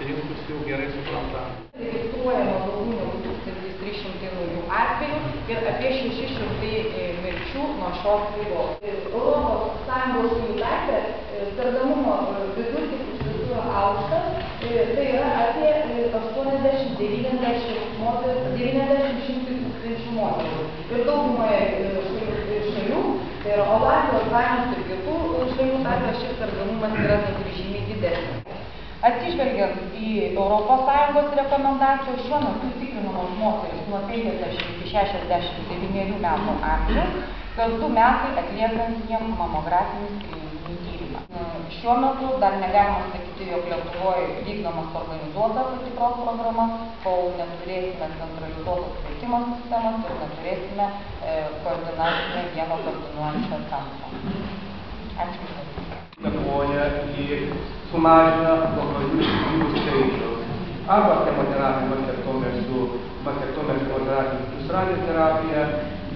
susirinkusių gerai supranta. Registruojama daugiau negu 1300 naujų atvejų ir apie 600 mirčių nuo šios ligos. Europos Sąjungos šalių tarpe sergamumo vidurkis iš visų yra aukštas, tai yra apie 80–90 tūkstančių moterų. Ir daugumoje šalių, tai yra Olandijos, Danijos ir kitų šalių tarpe šis sergamumas yra netgi žymiai didesnis. Atsižvelgiant į ES rekomendacijas, šiuo metu tikrinamos moterys nuo 50 iki 69 metų amžiaus, kas 2 metai atliekant jiems mamografinį klinikinį tyrimą. Šiuo metu dar negalima sakyti, jog Lietuvoje vykdomas organizuota patikros programa, kol neturėsime centralizuotos veikimo sistemos ir neturėsime koordinacinę vieno koordinuojančio centro. Ačiū. Įtakoja į sumažina lokalių skyrybų skaičiaus. Arba chemoterapija, mastektomija, chemoterapija plus radioterapija,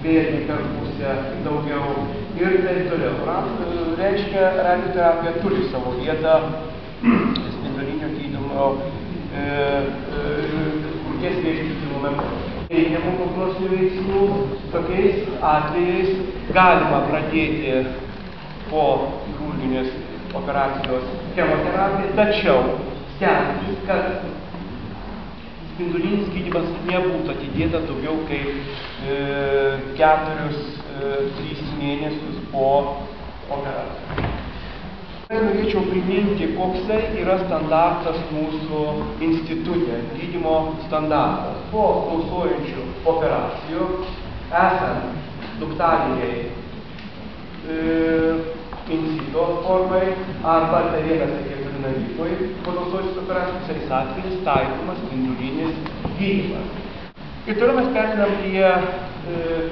vėlgi per pusę daugiau ir taip toliau. Reiškia, radioterapija turi savo vietą spindulinio gydymo krūties vėžio gydymo metu. Teigiamų prognostinių veiksmų tokiais atvejais galima pradėti po chirurginės operacijos chemoterapiją, tačiau stengtis, kad spindulinis gydymas nebūtų atidėtas daugiau kaip 4–3 mėnesius po operacijos. Norėčiau priminti, koksai yra standartas mūsų institute, gydymo standartas. Po klausojančių operacijų, esant duktaliniai insito formai arba arterienas keturianavykoj, po klausojančios operacijos visais atvejais taikomas spindulinis gydymas. Ir toliau mes pereinam prie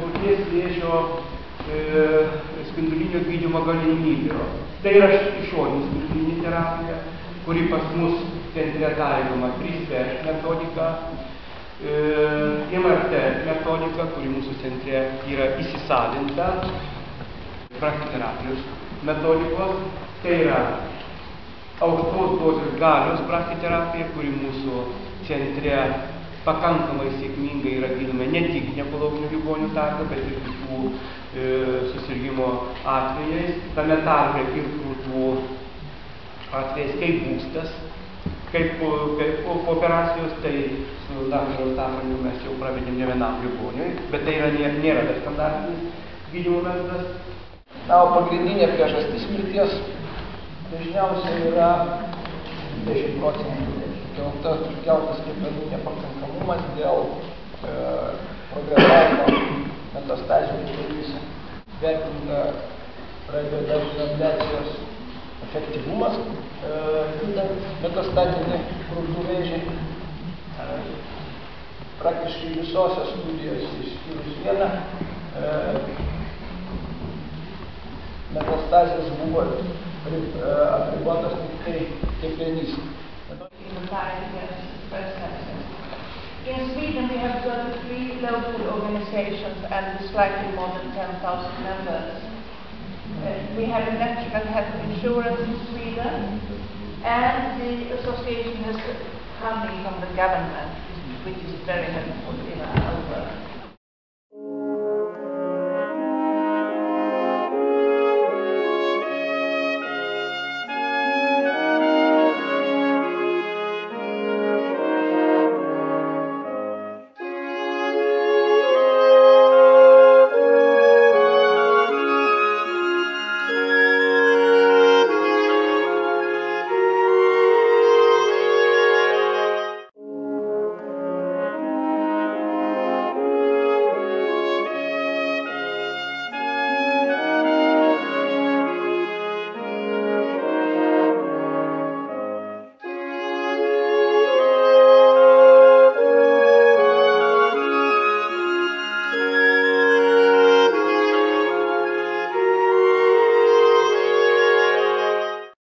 krūties vėžio spindulinio gydymo galimybių. Tai yra išorinė spindulinė terapija, kuri pas mus centre taikoma 3PEŠ metodika, MRT metodika, kuri mūsų centre yra įsisavinta, praktiterapijos metodikos, tai yra aukštos dozės galios praktiterapija, kuri mūsų centre pakankamai sėkmingai yra gydoma ne tik nekologinių ligonių tarpe, bet ir kitų susirgimo atvejais, tame tarpe ir krūtų atvejais, kaip būstas, kaip po operacijos, tai su daktaru Stafaniu mes jau pravedėm ne vienam ligoniui, bet tai nėra standartinis gydymo metodas. Na, o pagrindinė priežastis mirties dažniausiai yra 20%. Keltas kepenų nepakankamumas dėl progresavimo metastazių kelyse. Vertinta radioablacijos efektyvumas gydant metastatinį krūtų vėžį. Praktiškai visose studijose išskyrus vieną metastazės buvo apribotas tik tai kepenys. In Sweden we have 33 local organizations and slightly more than 10,000 members. We have a national health insurance in Sweden, and the association has funding from the government, which is very helpful in our work.